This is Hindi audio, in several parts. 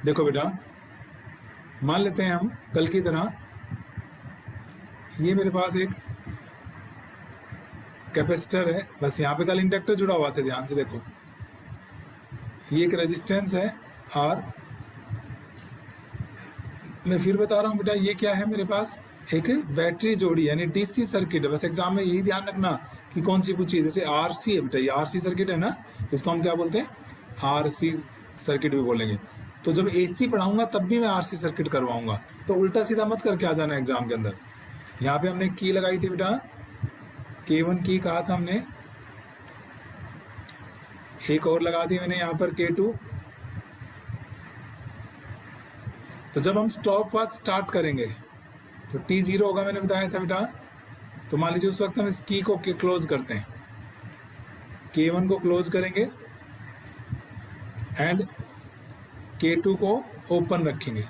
देखो बेटा, मान लेते हैं हम कल की तरह, ये मेरे पास एक कैपेसिटर है, बस यहाँ पे कल इंडक्टर जुड़ा हुआ था, ध्यान से देखो। ये एक रेजिस्टेंस है आर। मैं फिर बता रहा हूँ बेटा, ये क्या है मेरे पास, एक बैटरी जोड़ी यानी डीसी सर्किट है। बस एग्जाम में यही ध्यान रखना कि कौन सी पूछी है। जैसे आरसी है बेटा, ये आरसी सर्किट है ना, इसको हम क्या बोलते हैं, आरसी सर्किट भी बोलेंगे। तो जब एसी पढ़ाऊंगा तब भी मैं आरसी सर्किट करवाऊंगा, तो उल्टा सीधा मत करके आ जाना एग्जाम के अंदर। यहाँ पे हमने की लगाई थी बेटा, K1 की कहा था हमने, एक और लगा दी मैंने यहाँ पर K2। तो जब हम स्टॉप वॉच स्टार्ट करेंगे तो T0 होगा, मैंने बताया था बेटा। तो मान लीजिए उस वक्त हम इस की को क्लोज करते हैं, K1 को क्लोज करेंगे एंड K2 को ओपन रखेंगे।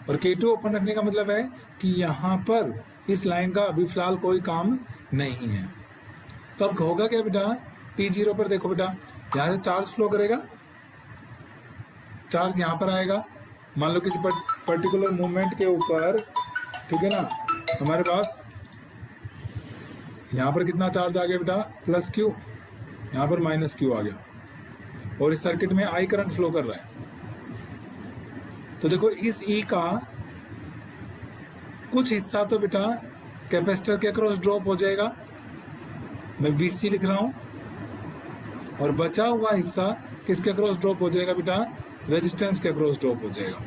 और K2 ओपन रखने का मतलब है कि यहाँ पर इस लाइन का अभी फिलहाल कोई काम नहीं है। तो अब होगा क्या बेटा, T0 पर देखो बेटा, यहाँ से चार्ज फ्लो करेगा, चार्ज यहाँ पर आएगा। मान लो किसी पर्टिकुलर मूवमेंट के ऊपर, ठीक है ना, हमारे पास यहाँ पर कितना चार्ज आ गया बेटा, प्लस Q, यहाँ पर माइनस Q आ गया, और इस सर्किट में I करंट फ्लो कर रहा है। तो देखो इस E का कुछ हिस्सा तो बेटा कैपेसिटर के अक्रॉस ड्रॉप हो जाएगा, मैं VC लिख रहा हूँ, और बचा हुआ हिस्सा किसके अक्रॉस ड्रॉप हो जाएगा बेटा, रेजिस्टेंस के अक्रॉस ड्रॉप हो जाएगा।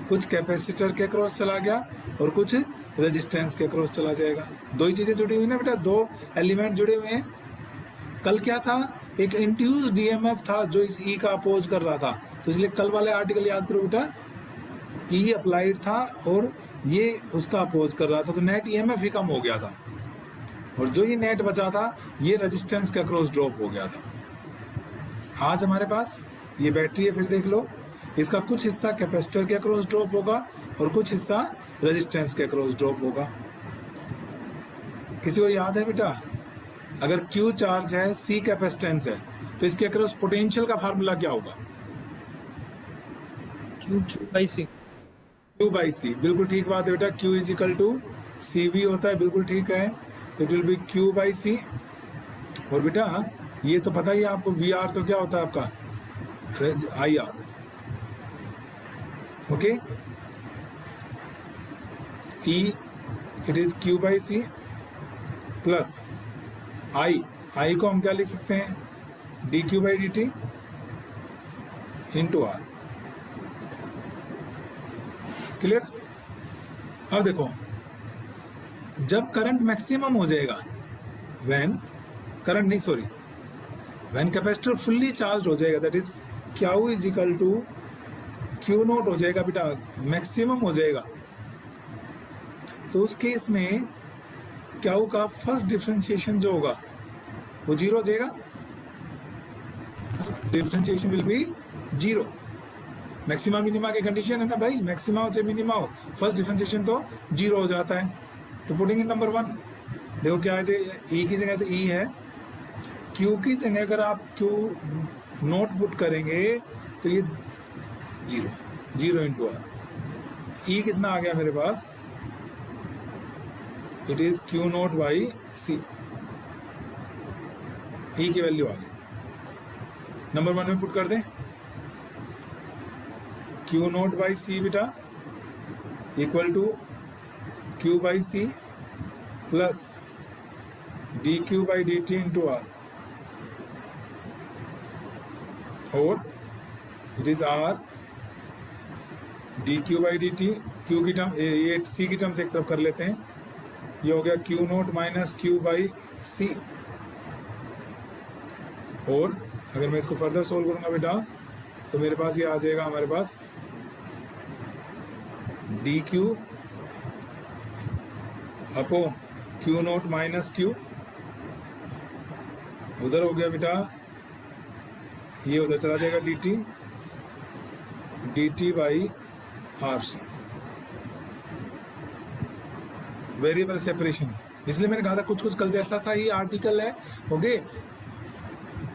कुछ कैपेसिटर के अक्रॉस चला गया और कुछ रेजिस्टेंस के अक्रॉस चला जाएगा। दो ही चीज़ें जुड़ी हुई ना बेटा, दो एलिमेंट जुड़े हुए हैं। कल क्या था, एक इंड्यूस्ड डीएमएफ था जो इस ई का अपोज कर रहा था, तो इसलिए कल वाले आर्टिकल याद करो बेटा, ई अप्लाइड था और ये उसका अपोज कर रहा था, तो नेट ईएमएफ ही कम हो गया था, और जो ये नेट बचा था ये रेजिस्टेंस के अक्रॉस ड्रॉप हो गया था। आज हमारे पास ये बैटरी है, फिर देख लो, इसका कुछ हिस्सा कैपेसिटर के अक्रॉस ड्रॉप होगा और कुछ हिस्सा रेजिस्टेंस के अक्रॉस ड्रॉप होगा। किसी को याद है बेटा, अगर Q चार्ज है, C कैपेसिटेंस है, तो इसके अक्रॉस पोटेंशियल का फार्मूला क्या होगा, Q बाई C। बिल्कुल ठीक बात है बेटा, Q is equal to CV होता है, बिल्कुल ठीक है। तो it will be Q by C। और बेटा ये तो पता ही है आपको, VR तो क्या होता है आपका, IR, okay. E it is Q by C plus I को हम क्या लिख सकते हैं, dQ by dt into R। Clear. अब देखो, जब करंट मैक्सिमम हो जाएगा, व्हेन कैपेसिटर फुल्ली चार्ज हो जाएगा, that is Q is equal to Q nought हो जाएगा बेटा, मैक्सिमम हो जाएगा, तो उस केस में Q का फर्स्ट डिफरेंशिएशन जो होगा वो 0 हो जाएगा। Differentiation will be 0। Maxima minima की कंडीशन है ना भाई, मैक्सिमा हो चाहे मिनिमा हो, फर्स्ट डिफरेंशिएशन तो 0 हो जाता है। तो पुटिंग इन नंबर 1, देखो क्या है, E की जगह तो E है, Q की जगह अगर आप Q नोट पुट करेंगे तो ये 0 इंटू R। E कितना आ गया मेरे पास, it is Q note by C। E की वैल्यू आ गई, नंबर 1 में पुट कर दें, Q नोट बाई C बेटा equal to Q by C plus dQ by dt into R, और it is R dQ by dt। Q की टर्म, ये C की टर्म से एक तरफ कर लेते हैं, ये हो गया Q note minus Q by C। और अगर मैं इसको फर्दर सोल्व करूंगा बेटा, तो मेरे पास ये आ जाएगा, हमारे पास dQ upon Q note minus Q, उधर हो गया बेटा, ये उधर चला जाएगा dt by RC। Variable separation, इसलिए मैंने कहा था कुछ कल जैसा सा ही आर्टिकल है, ओके।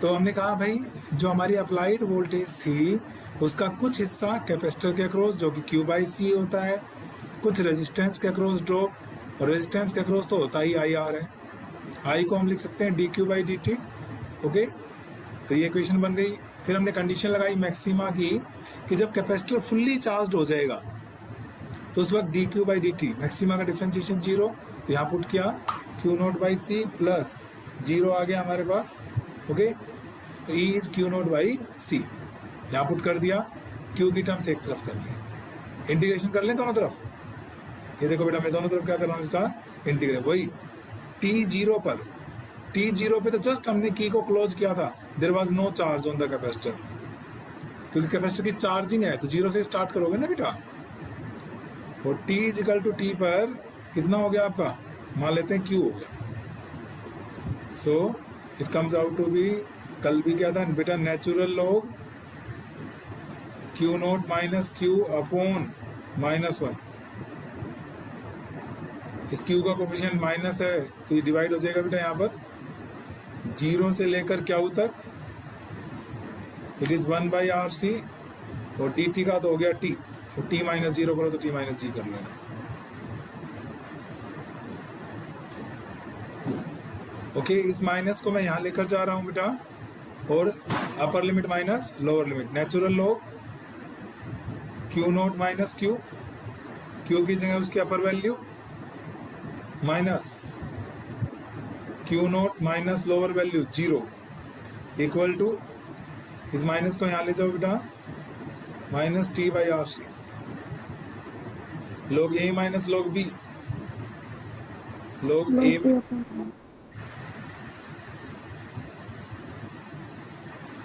तो हमने कहा भाई जो हमारी अप्लाइड वोल्टेज थी उसका कुछ हिस्सा कैपेसिटर के अक्रॉस जो कि Q बाई सी होता है, कुछ रेजिस्टेंस के अक्रॉस ड्रॉप, और रेजिस्टेंस के अक्रॉस तो होता ही आई आर है। आई को हम लिख सकते हैं D Q by D T. Okay, तो ये इक्वेशन बन गई। फिर हमने कंडीशन लगाई मैक्सिमा की कि जब कैपेसिटर फुल्ली चार्ज हो जाएगा तो उस वक्त D Q by D T, maxima का डिफ्रेंशिएशन 0, तो यहाँ पुट किया Q naught by C plus 0 आ गया हमारे पास। ओके, तो E is Q naught by C, यहाँ पुट कर दिया, क्यू की टर्म्स एक तरफ कर ली, इंटीग्रेशन कर लें दोनों तरफ। ये देखो बेटा मैं दोनों तरफ क्या कर रहा हूँ, इसका इंटीग्रेट। वही T0 पर, T0 पे तो जस्ट हमने की को क्लोज किया था, there was no charge on the capacitor, क्योंकि कैपेसिटर की चार्जिंग है तो 0 से स्टार्ट करोगे ना बेटा। और T is equal to T पर कितना हो गया आपका, मान लेते हैं Q हो गया। So it comes out to be, कल भी क्या था बेटा, natural log Q note minus Q upon -1। इस Q का कोफिशिएंट माइनस है तो ये डिवाइड हो जाएगा बेटा यहाँ पर 0 से लेकर Q तक, it is 1 by are c, और डी टी का तो हो गया T, तो T माइनस 0 करो तो T माइनस जी कर लेना। ओके, इस माइनस को मैं यहाँ लेकर जा रहा हूँ बेटा, और upper limit minus lower limit, natural log Q note minus Q, Q की जगह उसकी upper value, minus Q note minus lower value 0 equal to, इस माइनस को यहाँ ले जाओ बेटा, minus T by are c, log A minus log B, log A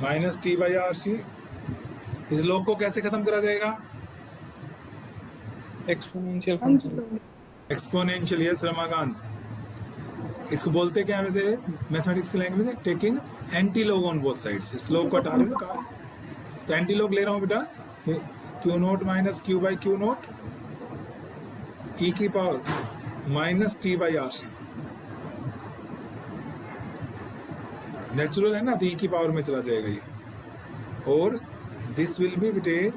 minus T by are c. इस log को कैसे खत्म करा जाएगा, exponential function, exponential. Yes Ramakant, इसको बोलते क्या है वैसे मैथमेटिक्स की लैंग्वेज में, taking anti log on both sides. इस log को हटा रहे हो कहा, तो एंटी लॉग ले रहा हूँ बेटा, Q note minus Q by Q note E की power minus T by are C, natural है ना तो ई की पावर में चला जाएगा ये, और दिस विल बी बेटे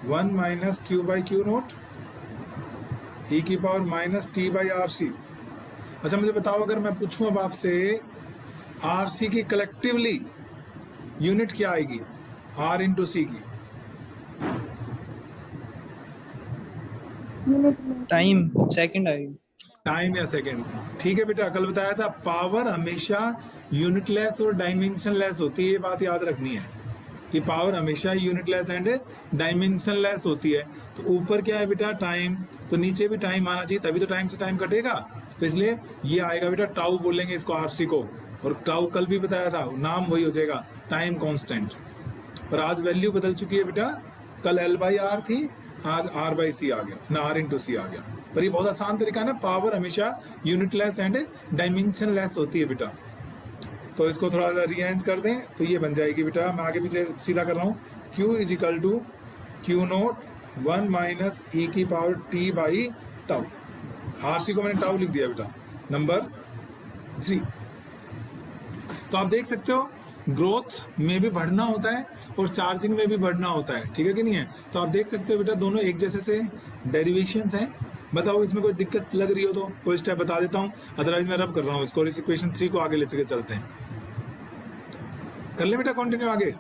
1 minus Q by Q note E की power minus T by are C. अच्छा मुझे बताओ, अगर मैं पूछूं अब आपसे आर सी की कलेक्टिवली यूनिट क्या आएगी, R इंटू सी की टाइम सेकंड आएगी, टाइम या सेकंड। ठीक है बेटा, कल बताया था पावर हमेशा यूनिटलेस और डायमेंशनलेस होती है, ये बात याद रखनी है कि पावर हमेशा यूनिटलेस एंड डायमेंशनलेस होती है। तो ऊपर क्या है बेटा टाइम, तो नीचे भी टाइम आना चाहिए, तभी तो टाइम से टाइम कटेगा। तो इसलिए ये आएगा बेटा टाउ बोलेंगे इसको आरसी को, और टाउ कल भी बताया था नाम वही हो जाएगा टाइम कांस्टेंट। पर आज वैल्यू बदल चुकी है बेटा, कल L बाई आर थी, आज R बाई सी आ गया ना, R इंटू सी आ गया। पर ये बहुत आसान तरीका है ना, पावर हमेशा यूनिटलेस एंड डायमेंशनलेस होती है बेटा। तो इसको थोड़ा सा रीअरेंज कर दें तो ये बन जाएगी बेटा, मैं आगे पीछे सीधा कर रहा हूँ, Q is equal to Q naught 1 minus E की power T by tau. R C को मैंने टाउ लिख दिया बेटा, नंबर 3। तो आप देख सकते हो ग्रोथ में भी बढ़ना होता है और चार्जिंग में भी बढ़ना होता है, ठीक है कि नहीं है। तो आप देख सकते हो बेटा दोनों एक जैसे से डेरिवेशंस हैं। बताओ इसमें कोई दिक्कत लग रही हो तो कोई स्टेप बता देता हूँ, अदरवाइज मैं रब कर रहा हूँ इसको, इस इक्वेशन 3 को आगे ले चले चलते हैं। कर ले बेटा कंटिन्यू आगे।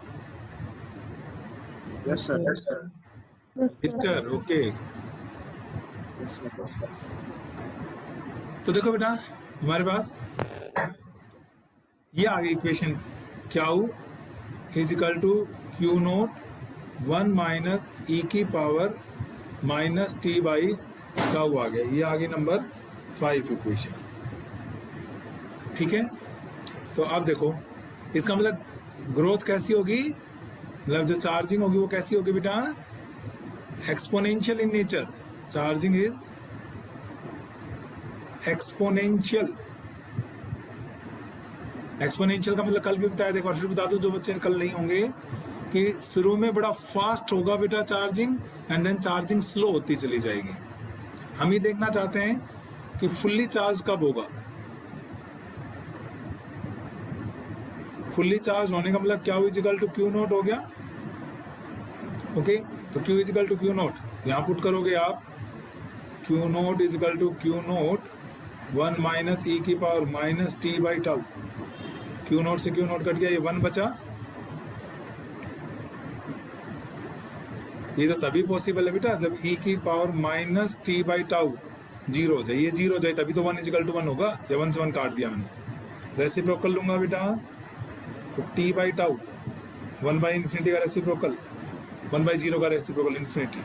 Yes sir, mister okay. तो देखो बेटा हमारे पास ये आ गई equation, Q is equal to Q naught 1 minus E की power minus T by tau आ गया, ये आ गई नंबर 5 इक्वेशन, ठीक है। तो अब देखो इसका मतलब ग्रोथ कैसी होगी, मतलब जो चार्जिंग होगी वो कैसी होगी बेटा, exponential in nature. Charging is exponential. Exponential का मतलब कल भी बताया, देखो फिर बता दूं जो बच्चे कल नहीं होंगे, कि शुरू में बड़ा फास्ट होगा बेटा charging, and then charging slow होती चली जाएगी। हम ये देखना चाहते हैं कि फुल्ली चार्ज कब होगा। फुल्ली चार्ज होने का मतलब क्या इजिकल टू क्यू नोट हो गया। ओके, तो Q equal to Q naught यहाँ पुट करोगे आप, Q naught equal to Q naught 1 minus E की power minus T by tau. Q naught से क्यू नोट कट गया, ये 1 बचा। ये तो तभी पॉसिबल है बेटा जब ई की power minus T by tau zero हो जाए, ये जीरो हो जाए तभी तो 1 इजिकल टू 1 होगा। या 1 से 1 काट दिया मैंने, रेसिप्रोकल लूंगा बेटा, तो T by tau 1 by infinity का रेसिप्रोकल, 1 बाई जीरो का रेसिप्रोकल इन्फिनिटी।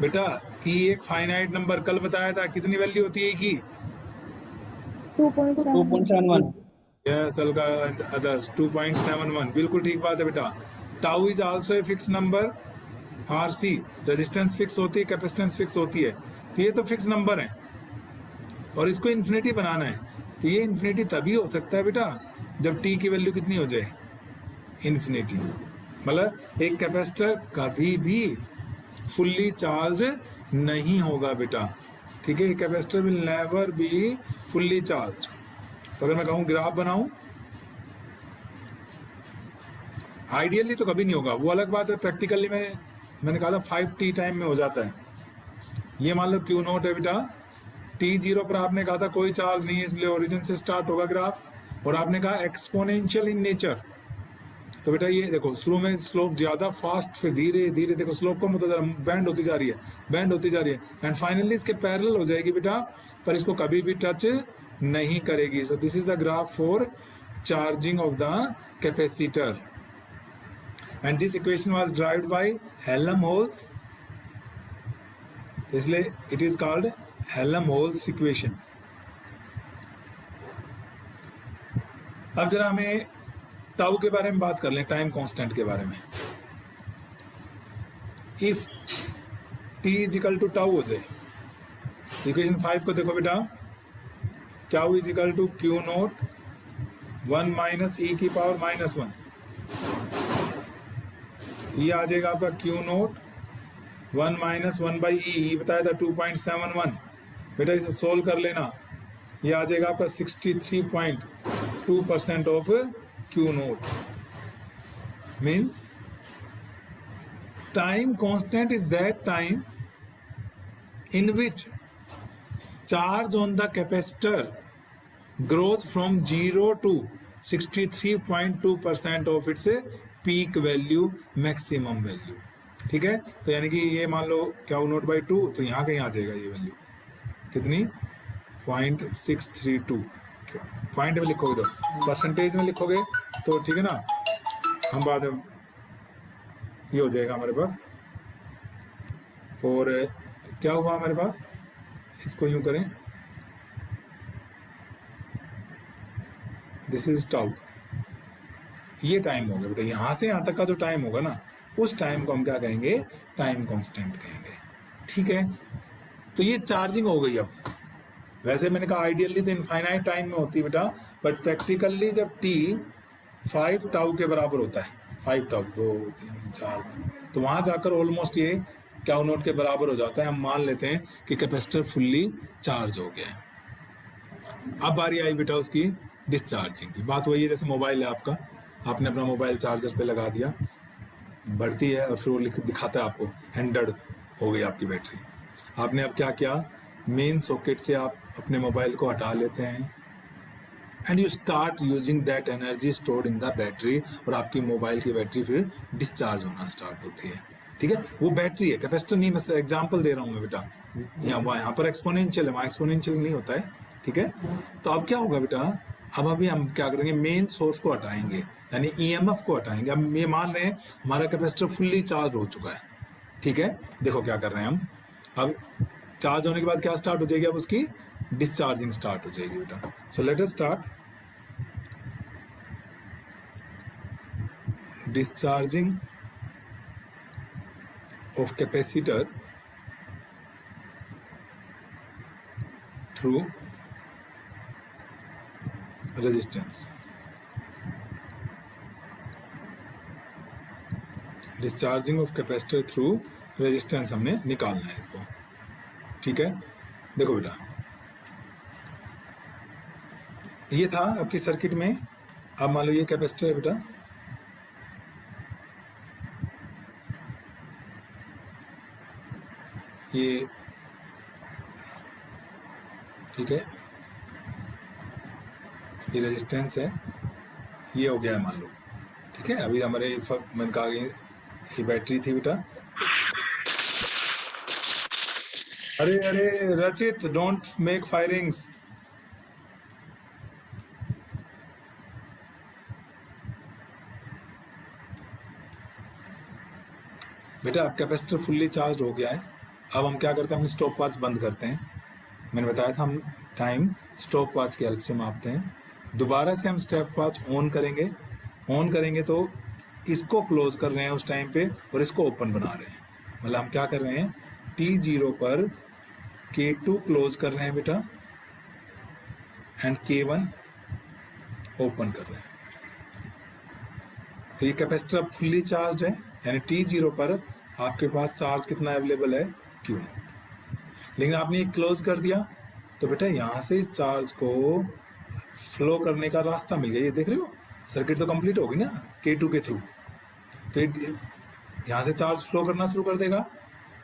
बेटा ई एक फाइनाइट नंबर, कल बताया था कितनी वैल्यू होती है ई की, 2.71 यस अलका अदर्स 2.71, बिल्कुल ठीक बात है बेटा। Tau is also a fix number, RC resistance fix होती है, कैपेसिटेंस फिक्स होती है, तो ये तो फिक्स नंबर है और इसको इन्फिनिटी बनाना है। तो ये इन्फिनिटी तभी हो सकता है बेटा जब टी की वैल्यू कितनी हो जाए, इन्फिनिटी। मतलब एक कैपेसिटर कभी भी फुल्ली चार्ज नहीं होगा बेटा, ठीक है, capacitor will never be fully charge. तो अगर मैं कहूँ ग्राफ बनाऊं, आइडियली तो कभी नहीं होगा, वो अलग बात है। प्रैक्टिकली मैंने कहा था 5t टाइम में हो जाता है। ये मान लो क्यू नोट है बेटा, t0 पर आपने कहा था कोई चार्ज नहीं है इसलिए ओरिजिन से स्टार्ट होगा ग्राफ, और आपने कहा एक्सपोनेंशियल इन नेचर। तो बेटा ये देखो शुरू में स्लोप ज्यादा फास्ट, फिर धीरे धीरे देखो स्लोप कम होता जा रहा है, बैंड होती जा रही है, बैंड होती जा रही है, एंड फाइनली इसके पैरेलल हो जाएगी बेटा, पर इसको कभी भी टच नहीं करेगी। So this is the graph for charging of the capacitor, and this equation was derived by Helmholtz, इसलिए it is called Helmholtz equation. अब जरा हमें टाउ के बारे में बात कर लें, टाइम कांस्टेंट के बारे में। If T is equal to tau हो जाए, इक्वेशन 5 को देखो बेटा, tau is equal to Q naught 1 minus E की पावर माइनस 1, ये आ जाएगा आपका Q naught 1 minus 1 by E, बताया था 2.71। बेटा इसे सोल्व कर लेना, ये आ जाएगा आपका 63.2% of Q note. Means time constant is that time in which charge on the capacitor grows from 0 to 63.2% of its peak value, maximum value, ठीक है। तो यानी कि ये मान लो क्यू नोट बाई 2, तो यहाँ कहीं आ जाएगा ये वैल्यू कितनी, 0.632। पॉइंट में लिखोगे तो परसेंटेज में लिखोगे तो ठीक है ना, हम बाद में ये हो जाएगा हमारे पास। और क्या हुआ हमारे पास, इसको यूं करें, दिस इज टाउ, ये टाइम हो गया बेटा, यहां से यहां तक का जो टाइम होगा ना, उस टाइम को हम क्या कहेंगे, टाइम कांस्टेंट कहेंगे, ठीक है। तो ये चार्जिंग हो गई। अब वैसे मैंने कहा आइडियली तो इनफाइनाइट टाइम में होती है बेटा, बट प्रैक्टिकली जब टी 5 टाउ के बराबर होता है, 5 टाउ 2 3 4, तो वहां जाकर ऑलमोस्ट ये क्यू नोट के बराबर हो जाता है। हम मान लेते हैं कि कैपेसिटर फुल्ली चार्ज हो गया है। अब बारी आई बेटा उसकी डिस्चार्जिंग की। बात वही है जैसे मोबाइल है आपका, आपने अपना मोबाइल चार्जर पे लगा दिया, बढ़ती है और फिर वो दिखाता है आपको 100 हो गई आपकी बैटरी। आपने अब क्या किया, मेन सॉकेट से आप अपने मोबाइल को हटा लेते हैं, and you start using that energy stored in the battery, और आपकी मोबाइल की बैटरी फिर डिस्चार्ज होना स्टार्ट होती है, ठीक है। वो बैटरी है, कैपेसिटर नहीं। मैं एग्जाम्पल दे रहा हूँ मैं बेटा, यहाँ पर एक्सपोनेंशियल है, वहाँ एक्सपोनेंशियल नहीं होता है, ठीक है। तो अब क्या होगा बेटा, अब अभी हम क्या करेंगे, मेन सोर्स को हटाएंगे, यानी ईएमएफ को हटाएंगे। अब ये मान रहे हैं हमारा कैपेसिटर फुल्ली चार्ज हो चुका है, ठीक है। देखो क्या कर रहे हैं हम, अब चार्ज होने के बाद क्या स्टार्ट हो जाएगी, अब उसकी डिस्चार्जिंग स्टार्ट हो जाएगी बेटा। So let us start discharging of capacitor through resistance. Discharging of capacitor through resistance हमने निकालना है इसको, ठीक है। देखो बेटा, ये था आपकी सर्किट में अब मान लो ये कैपेसिटर है बेटा, ये ठीक है, ये रेजिस्टेंस है, ये हो गया है मान लो, ठीक है। अभी हमारे मैंने कहा ये बैटरी थी बेटा। अरे अरे रचित, डोंट मेक फायरिंग्स। बेटा अब कैपेसिटर फुल्ली चार्ज हो गया है। अब हम क्या करते हैं, हम स्टॉप वॉच बंद करते हैं। मैंने बताया था हम टाइम स्टॉप वॉच की हेल्प से मापते हैं। दोबारा से हम स्टेप वॉच ऑन करेंगे। ऑन करेंगे तो इसको क्लोज कर रहे हैं उस टाइम पे और इसको ओपन बना रहे हैं। मतलब हम क्या कर रहे हैं, T0 पर K2 क्लोज कर रहे हैं बेटा एंड K1 ओपन कर रहे हैं। तो ये कैपेसिटर अब फुल्ली चार्ज है, यानी T0 पर आपके पास चार्ज कितना अवेलेबल है, Q0। लेकिन आपने ये क्लोज कर दिया तो बेटा यहाँ से इस चार्ज को फ्लो करने का रास्ता मिल गया। ये देख रहे हो, सर्किट तो कंप्लीट होगी ना K2 के थ्रू। तो यहाँ से चार्ज फ्लो करना शुरू कर देगा।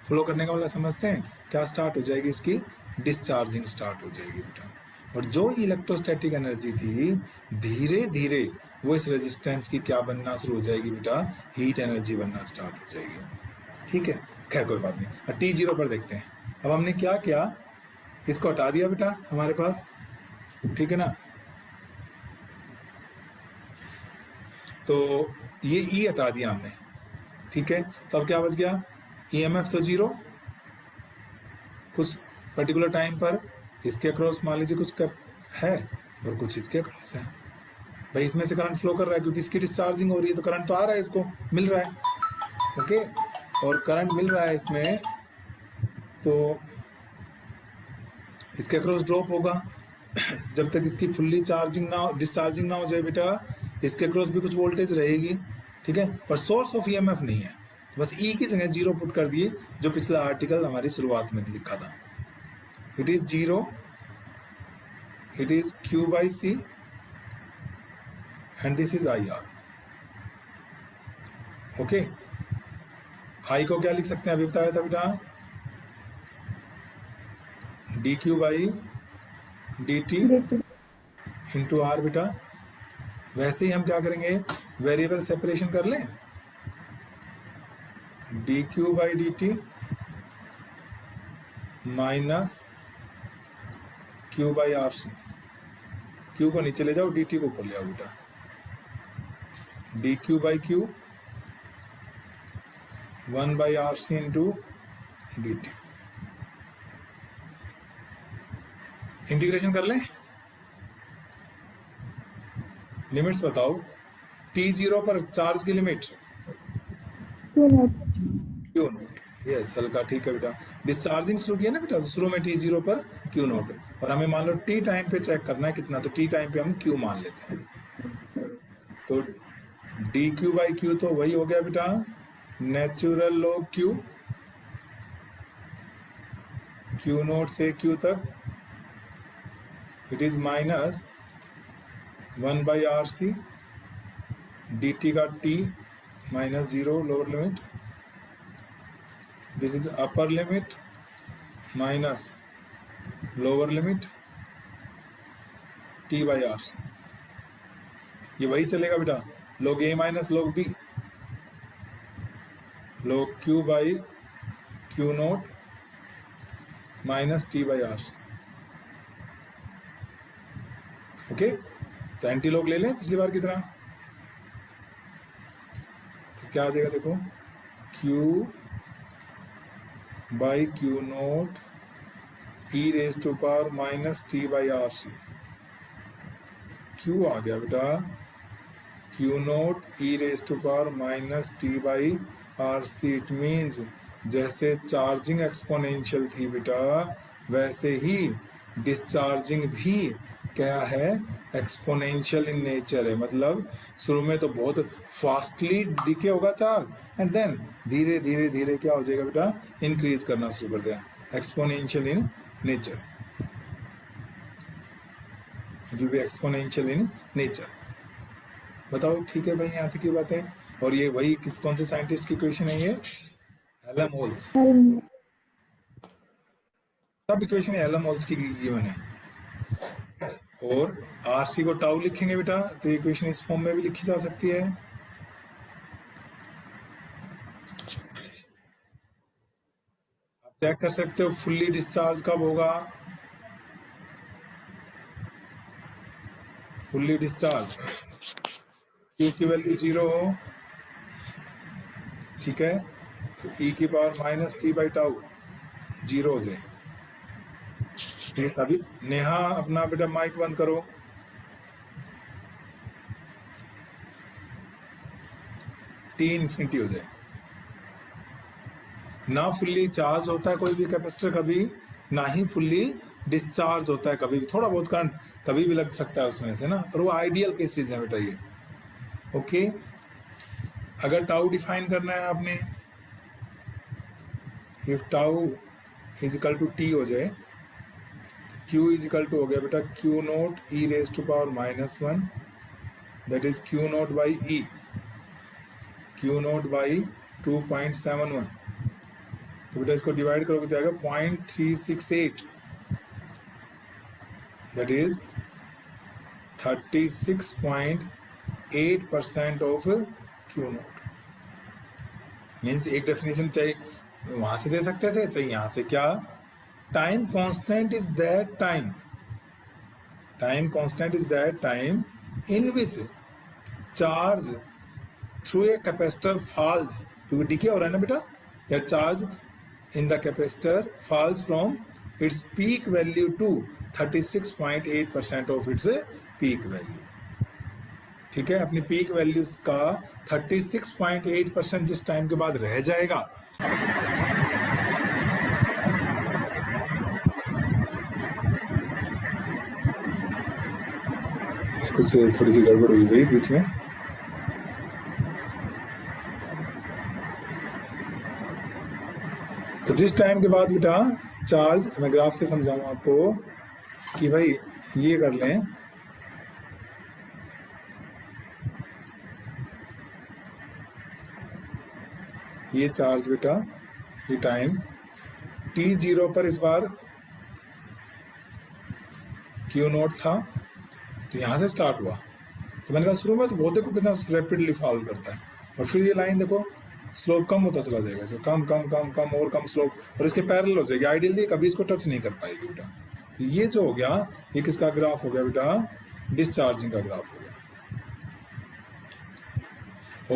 फ्लो करने का मतलब समझते हैं क्या स्टार्ट हो जाएगी, इसकी डिस्चार्जिंग स्टार्ट हो जाएगी बेटा। और जो इलेक्ट्रोस्टैटिक एनर्जी थी धीरे धीरे वो इस रेजिस्टेंस की क्या बनना शुरू हो जाएगी बेटा, हीट एनर्जी बनना स्टार्ट हो जाएगी। ठीक है, खैर कोई बात नहीं। अब T0 पर देखते हैं। अब हमने क्या किया, इसको हटा दिया बेटा हमारे पास, ठीक है ना। तो ये E हटा दिया हमने, ठीक है। तो अब क्या बच गया, EMF तो 0, कुछ पर्टिकुलर टाइम पर इसके अक्रॉस मान लीजिए कुछ है और कुछ इसके अक्रॉस है। भाई इसमें से करंट फ्लो कर रहा है क्योंकि इसकी डिस्चार्जिंग हो रही है, तो करंट तो आ रहा है, इसको मिल रहा है। ओके, और करंट मिल रहा है इसमें, तो इसके अक्रॉस ड्रॉप होगा। जब तक इसकी फुल्ली चार्जिंग ना हो, डिस्चार्जिंग ना हो जाए बेटा, इसके अक्रॉस भी कुछ वोल्टेज रहेगी, ठीक है। पर सोर्स ऑफ EMF नहीं है, बस E की जगह 0 पुट कर दिए, जो पिछला आर्टिकल हमारी शुरुआत में लिखा था। It is 0, it is Q/C and this is IR। Okay, I को क्या लिख सकते हैं, अभी बताया था बेटा, dQ/dt इंटू R बेटा। वैसे ही हम क्या करेंगे, वेरिएबल सेपरेशन कर लें, dQ/dt माइनस Q/RC। Q को नीचे ले जाओ, dt को ऊपर ले आओ बेटा। dQ/Q 1/RC into dt। Integration कर लें, लिमिट्स बताओ। T0 पर चार्ज की लिमिट Q0। यस हल्का, ठीक है बेटा। डिस्चार्जिंग शुरू किया ना बेटा, तो शुरू में T0 पर Q0, और हमें मान लो T टाइम पे चेक करना है कितना, तो T टाइम पे हम Q मान लेते हैं। तो dQ/Q तो वही हो गया बेटा, नेचुरल लॉग Q, Q0 से Q तक, it is minus 1/RC, dt का T minus 0 lower limit, this is upper limit minus lower limit T/RC। ये वही चलेगा बेटा, log A minus log B, log Q/Q0 minus T/RC। Okay, तो एंटी लॉग ले लें पिछली बार की तरह। तो क्या आ जाएगा देखो, Q/Q0 e⁻⁻ minus T/RC। Q आ गया बेटा, Q0 e⁻⁻ minus T/RC। It means जैसे चार्जिंग एक्सपोनेंशियल थी बेटा, वैसे ही डिस्चार्जिंग भी क्या है, एक्सपोनेंशियल इन नेचर है। मतलब शुरू में तो बहुत फास्टली डिके होगा चार्ज, एंड देन धीरे धीरे धीरे क्या हो जाएगा बेटा, इंक्रीज करना शुरू कर दिया, exponential in nature. It will B exponential in nature. बताओ ठीक है भाई, यहाँ तक की बात है। और ये वही कौन से साइंटिस्ट की इक्वेशन है ये? हेल्महोल्ट्ज। सब इक्वेशन हेल्महोल्ट्ज की गिवन है। और आरसी को टाउ लिखेंगे बेटा, तो इक्वेशन इस फॉर्म में भी लिखी जा सकती है। आप चेक कर सकते हो फुल्ली डिस्चार्ज कब होगा। फुल्ली डिस्चार्ज क्यू की वैल्यू 0 हो, ठीक है, तो ई की power minus T by tau 0 हो जाए। ठीक है, तभी नेहा अपना बेटा माइक बंद करो। टी इन्फिनिटी हो जाए। ना फुल्ली चार्ज होता है कोई भी कैपेसिटर कभी, ना ही फुल्ली डिस्चार्ज होता है कभी भी। थोड़ा बहुत करंट कभी भी लग सकता है उसमें से ना, पर वो आइडियल केसेस है बेटा ये। ओके, अगर टाउ डिफाइन करना है आपने, if tau is equal to t हो जाए, Q इज इक्वल टू हो गया बेटा Q note e raise to power -1, that is Q note by e, Q note by 2.71। तो बेटा इसको डिवाइड करोगे तो आएगा 0.368, that is 36.8% of Q nought. Means एक डेफिनेशन चाहिए वहां से दे सकते थे, चाहिए यहाँ से क्या, time constant is that time, time constant is that time in which charge through a capacitor falls, क्योंकि डीके हो रहा है ना बेटा, या charge in the capacitor falls from its peak value to 36.8% of its peak value. ठीक है, अपनी पीक वैल्यूज का 36.8% जिस टाइम के बाद रह जाएगा, कुछ थोड़ी सी गड़बड़ हुई भाई बीच में। तो जिस टाइम के बाद बेटा चार्ज, मैं ग्राफ से समझाऊं आपको कि भाई ये कर लें, ये चार्ज बेटा, ये टाइम t0 पर इस बार Q नोट था, तो यहाँ से स्टार्ट हुआ। तो मैंने कहा शुरू में तो बहुत देखो कितना रैपिडली फॉल करता है, और फिर ये लाइन देखो स्लोप कम होता चला जाएगा, इसे कम कम कम कम और कम स्लोप, और इसके पैरेलल हो जाएगी। आइडियली कभी इसको टच नहीं कर पाएगी बेटा। तो ये जो हो गया, ये किसका ग्राफ हो गया बेटा, डिस्चार्जिंग का ग्राफ हो गया।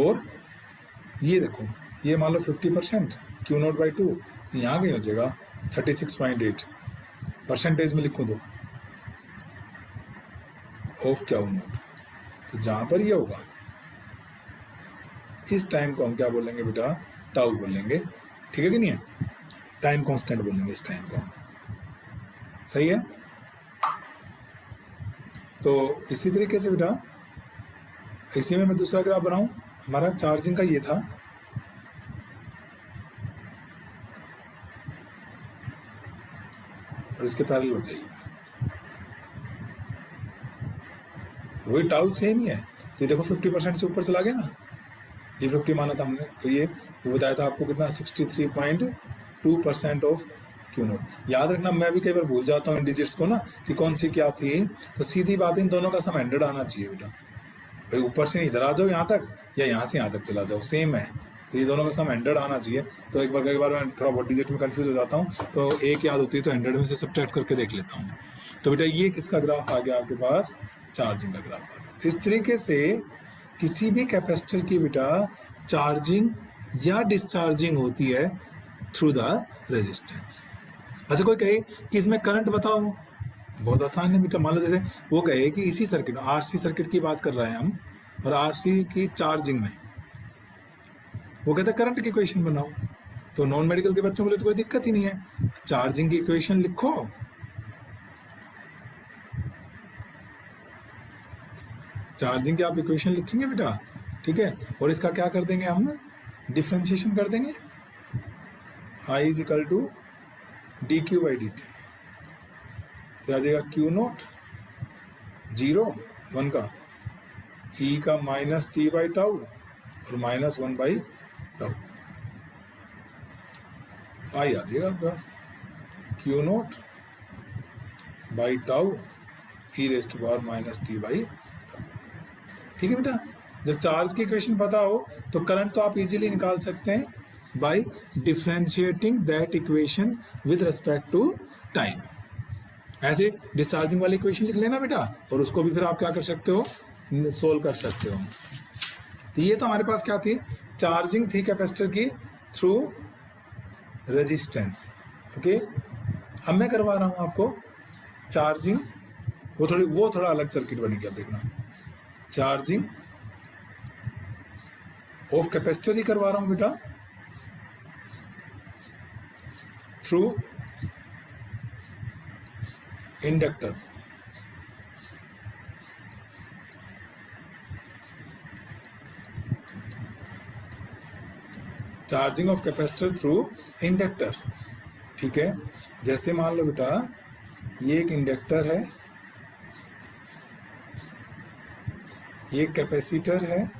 और ये देखो, ये मान लो 50% Q नोट बाई 2, यहाँ कहीं हो जाएगा 36.8, परसेंटेज में लिखो दो ऑफ Q नोट। तो जहां पर ये होगा, इस टाइम को हम क्या बोलेंगे बेटा, टाउ बोलेंगे। ठीक है कि नहीं है, टाइम कांस्टेंट बोलेंगे इस टाइम को। सही है। तो इसी तरीके से बेटा, इसी में मैं दूसरा ग्राफ बनाऊं, हमारा चार्जिंग का ये था, और इसके पैरेलल हो जाएगी, वही टाउ सेम ही है। तो ये देखो 50% से ऊपर चला गया ना, ये 50 माना था हमने, तो ये वो बताया था आपको कितना, 63.2% ऑफ Q नोट। याद रखना, मैं भी कई बार भूल जाता हूँ इन डिजिट्स को ना, कि कौन सी क्या थी। तो सीधी बात, इन दोनों का सम 100 आना चाहिए बेटा। भाई ऊपर से इधर आ जाओ यहाँ तक, या यहाँ से यहाँ तक चला जाओ, सेम है। तो ये दोनों का सम 100 आना चाहिए। तो एक बार मैं थोड़ा बहुत डिजिट में कंफ्यूज हो जाता हूँ, तो एक याद होती है तो 100 में से सब्ट्रैक्ट करके देख लेता हूँ। तो बेटा ये किसका ग्राफ आ गया आपके पास, चार्जिंग का ग्राफ आ गया। तो इस तरीके से किसी भी कैपेसिटर की बेटा चार्जिंग या डिस्चार्जिंग होती है थ्रू द रेजिस्टेंस। अच्छा, कोई कहे कि इसमें करंट बताओ, बहुत आसान है बेटा। मान लो जैसे वो कहे कि इसी सर्किट, आरसी सर्किट की बात कर रहे हैं हम, और आरसी की चार्जिंग में वो कहता है करंट की इक्वेशन बनाओ। तो नॉन मेडिकल के बच्चों के लिए तो कोई दिक्कत ही नहीं है, चार्जिंग की इक्वेशन लिखो, चार्जिंग की आप इक्वेशन लिखेंगे बेटा, ठीक है। और इसका क्या कर देंगे हम, डिफ्रेंशिएशन कर देंगे, I is equal to D Q by D T. तो आ जाएगा Q नोट 0 1 का ई का माइनस टी बाई टाउ और माइनस 1 बाई टाउ आई आ जाएगा आपके पास Q naught by tau E raise to power minus T by. ठीक है बेटा, जब चार्ज की इक्वेशन पता हो तो करंट तो आप इजीली निकाल सकते हैं by differentiating that equation with respect to time. ऐसे डिस्चार्जिंग वाली इक्वेशन लिख लेना बेटा और उसको भी फिर आप क्या कर सकते हो, सोल्व कर सकते हो। तो ये तो हमारे पास क्या थी, चार्जिंग थी कैपेसिटर की थ्रू रेजिस्टेंस। ओके, अब मैं करवा रहा हूं आपको चार्जिंग, वो थोड़ा अलग सर्किट बनेगी। अब देखना, चार्जिंग ऑफ कैपेसिटर ही करवा रहा हूं बेटा through inductor. Charging of capacitor through inductor. ठीक है, जैसे मान लो बेटा ये एक इंडक्टर है, ये कैपेसिटर है,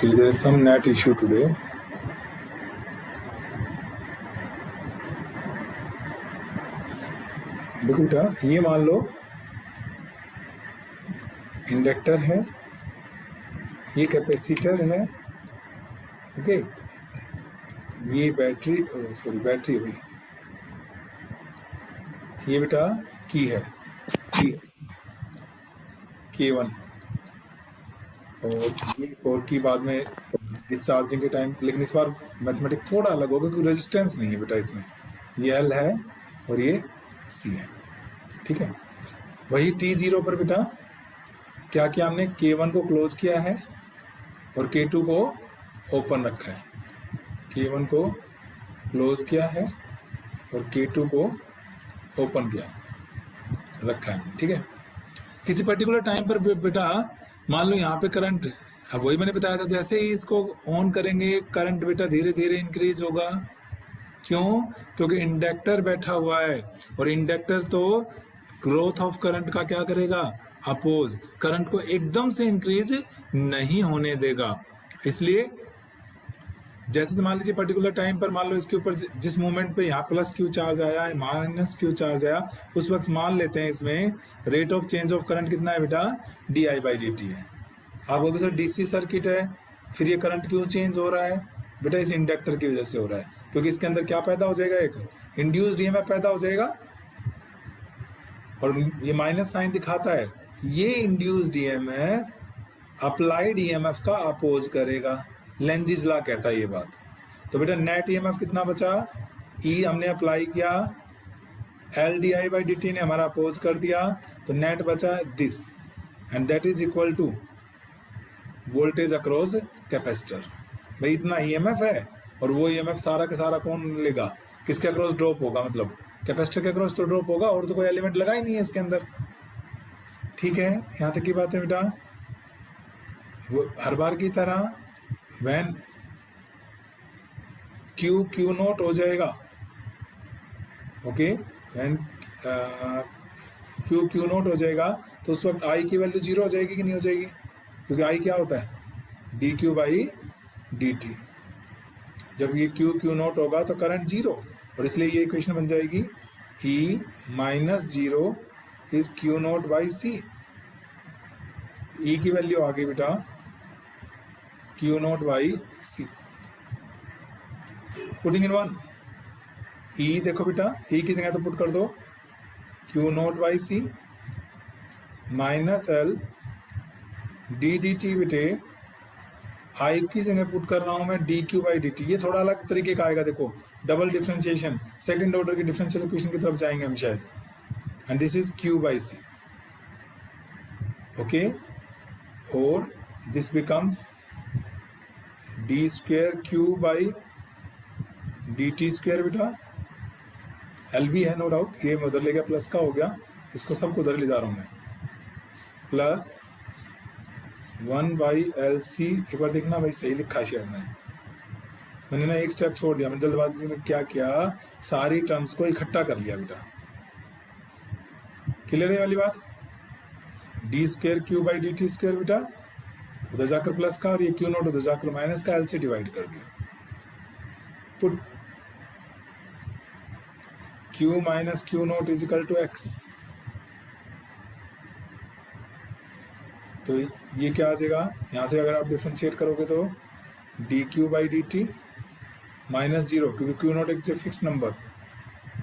so there is some net issue today. देखो बेटा, ये मान लो इंडक्टर है, ये कैपेसिटर है, ओके, ये बैटरी, सॉरी बैटरी है भाई, ये बेटा की है K1 और ये और की बाद में डिस्चार्जिंग के टाइम, लेकिन इस बार मैथमेटिक्स थोड़ा अलग होगा क्योंकि रेजिस्टेंस नहीं है बेटा इसमें, ये L है और ये C है। ठीक है, वही T0 पर बेटा क्या किया हमने, K1 को क्लोज किया है और K2 को ओपन रखा है। K1 को क्लोज किया है और K2 को ओपन किया रखा है। ठीक है, किसी पर्टिकुलर टाइम पर बेटा मान लो यहाँ पे करंट, अब वही मैंने बताया था, जैसे ही इसको ऑन करेंगे करंट बेटा धीरे धीरे इंक्रीज होगा। क्यों? क्योंकि इंडक्टर बैठा हुआ है और इंडक्टर तो ग्रोथ ऑफ करंट का क्या करेगा, अपोज, करंट को एकदम से इंक्रीज नहीं होने देगा। इसलिए जैसे मान लीजिए पर्टिकुलर टाइम पर मान लो इसके ऊपर जिस मोमेंट पे यहाँ प्लस क्यू चार्ज आया है, माइनस क्यू चार्ज आया, उस वक्त मान लेते हैं इसमें rate of change of current कितना है बेटा, di/dt है। आप कहोगे सर डीसी सर्किट है, फिर ये करंट क्यों चेंज हो रहा है? बेटा इस इंडक्टर की वजह से हो रहा है, क्योंकि इसके अंदर क्या पैदा हो जाएगा, एक इंड्यूस्ड ईएमएफ पैदा हो जाएगा और ये माइनस साइन दिखाता है, ये इंड्यूस्ड ईएमएफ अप्लाइड ईएमएफ का अपोज करेगा। लेंजिस लॉ कहता है ये बात। तो बेटा नेट ईएमएफ कितना बचा, ई हमने अप्लाई किया, LdI/dt ने हमारा अपोज कर दिया, तो नेट बचा this and that is equal to voltage across capacitor. भाई इतना ईएमएफ है और वो ईएमएफ सारा का सारा कौन लेगा, किसके अक्रॉस ड्रॉप होगा, मतलब कैपेसिटर के अक्रॉस तो ड्रॉप होगा, और तो कोई एलिमेंट लगा ही नहीं है इसके अंदर। ठीक है, यहाँ तक की बात है बेटा। वो हर बार की तरह वैन क्यू नोट हो जाएगा, ओके, वैन क्यू नोट हो जाएगा तो उस वक्त आई की वैल्यू 0 हो जाएगी कि नहीं हो जाएगी, क्योंकि आई क्या होता है, dq/dt। जब ये क्यू नोट होगा तो करंट 0, और इसलिए ये इक्वेशन बन जाएगी E -0 इज Q0/C। E की वैल्यू आ गई बेटा Q0/C। पुटिंग इन 1, E देखो बेटा, E की जगह तो पुट कर दो Q0/C -L ddt बेटे, I की जगह पुट कर रहा हूं मैं dq/dt। ये थोड़ा अलग तरीके का आएगा, देखो डबल डिफरेंशिएशन, सेकंड ऑर्डर की डिफरेंशियल इक्वेशन की तरफ जाएंगे हम शायद, and this is Q/C, okay, और दिस बिकम्स d²q/dt² बेटा, एल भी है नो डाउट, ये मैं उधर ले गया, प्लस का हो गया, इसको सबको उधर ले जा रहा हूं मैं, प्लस 1/LC। एक बार देखना भाई सही लिखा है शायद मैंने, मैंने ना एक स्टेप छोड़ दिया, मैंने जल्दबाजी में क्या किया, सारी टर्म्स को इकट्ठा कर लिया बेटा। क्लियर है वाली बात? D square Q by D T square बेटा, उधर जाकर प्लस का और ये क्यू नॉट उधर जाकर माइनस का, एल से डिवाइड कर दिया। Put Q minus Q naught is equal to X, तो ये क्या आ जाएगा, यहाँ से अगर आप डिफ्रेंशिएट करोगे तो D Q by D T minus zero, क्योंकि क्यू नॉट एक fix number,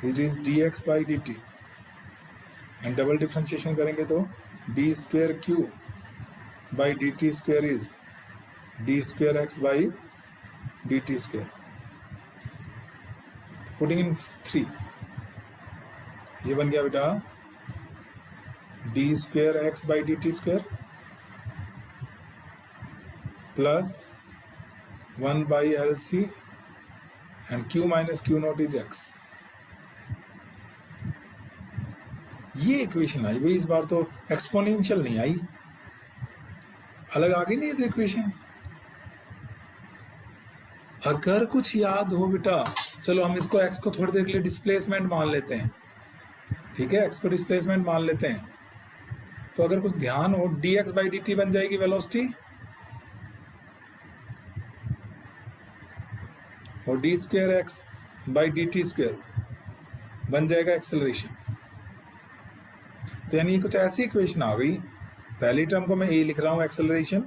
it is D X by D T, and double differentiation करेंगे तो D square Q by D T square is D square X by D T square. Putting in 3, ये बन गया बेटा D square X by D T square plus 1 by L C and Q minus Q naught is x. ये इक्वेशन आई भाई, इस बार तो एक्सपोनेंशियल नहीं आई, अलग आ गई नहीं ये इक्वेशन। अगर कुछ याद हो बेटा, चलो हम इसको x को थोड़ी देर के लिए डिस्प्लेसमेंट मान लेते हैं, ठीक है, x को डिस्प्लेसमेंट मान लेते हैं, तो अगर कुछ ध्यान हो dx बाई डी टी बन जाएगी वेलोसिटी, और D square X by D T square बन जाएगा एक्सेलरेशन। तो यानी कुछ ऐसी इक्वेशन आ गई, पहली टर्म को मैं ए लिख रहा हूं एक्सेलरेशन,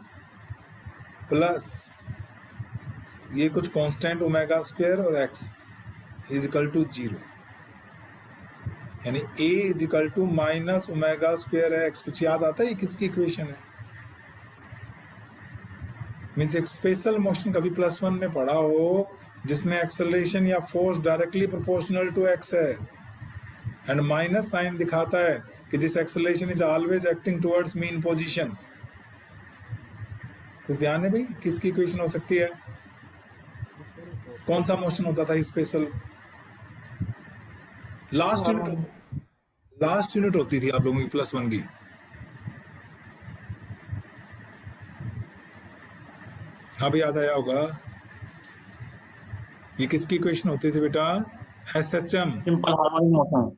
प्लस ये कुछ कांस्टेंट ओमेगा स्क्वायर और एक्स इज इक्वल टू 0, यानी A is equal to minus omega square X. कुछ याद आता है ये किसकी इक्वेशन है? मीन्स एक स्पेशल मोशन कभी +1 में पढ़ा हो जिसमें एक्सेलरेशन या force directly proportional to X है, एंड माइनस साइन दिखाता है कि this acceleration is always acting towards mean position. कुछ ध्यान है भाई, किसकी इक्वेशन हो सकती है? कौन सा मोशन होता था स्पेशल? लास्ट यूनिट होती थी आप लोगों की +1 की। हाँ भाई, याद आया होगा। ये किसकी इक्वेशन होती थी बेटा? SHM, simple harmonic motion.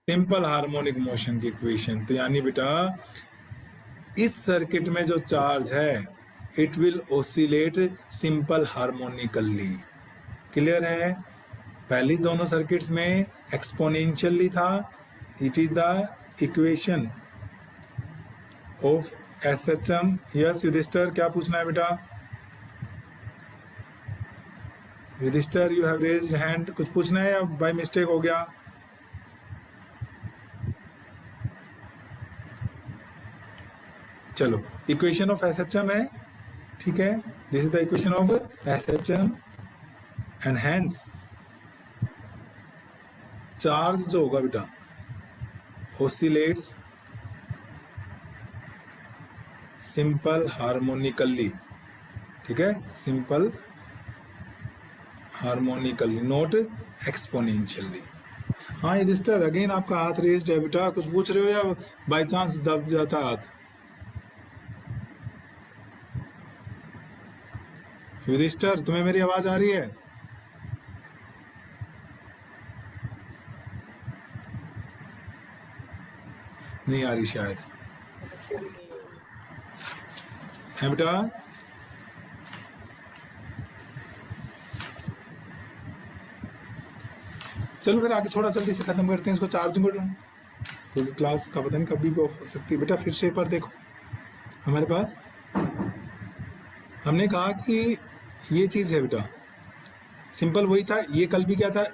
Simple harmonic motion की इक्वेशन। तो यानी बेटा इस सर्किट में जो चार्ज है it will oscillate simple harmonically. Clear है? पहली दोनों सर्किट्स में एक्सपोनेंशियली था। It is the equation of SHM। Yes Yudhishthir, क्या पूछना है बेटा? Yudhishthir, you have raised hand. कुछ पूछना है या बाय मिस्टेक हो गया? चलो, इक्वेशन ऑफ SHM है, ठीक है, this is the equation of SHM and hence charge जो होगा बेटा ओसिलेट्स सिंपल हार्मोनिकली, ठीक है, सिंपल हार्मोनिकली, नॉट एक्सपोनेंशियली। हाँ युधिष्ठिर, अगेन आपका हाथ रेज्ड है बेटा। कुछ पूछ रहे हो या बाय चांस दब जाता हाथ? युधिष्ठिर, तुम्हें मेरी आवाज आ रही है? नहीं आ रही शायद, है बेटा? चलो फिर आगे थोड़ा जल्दी से खत्म करते हैं इसको, चार्जिंग कर, क्योंकि क्लास का पता नहीं कभी भी ऑफ हो सकती है। बेटा फिर से एक बार देखो हमारे पास, हमने कहा कि ये चीज है बेटा, सिंपल वही था। ये कल भी क्या था?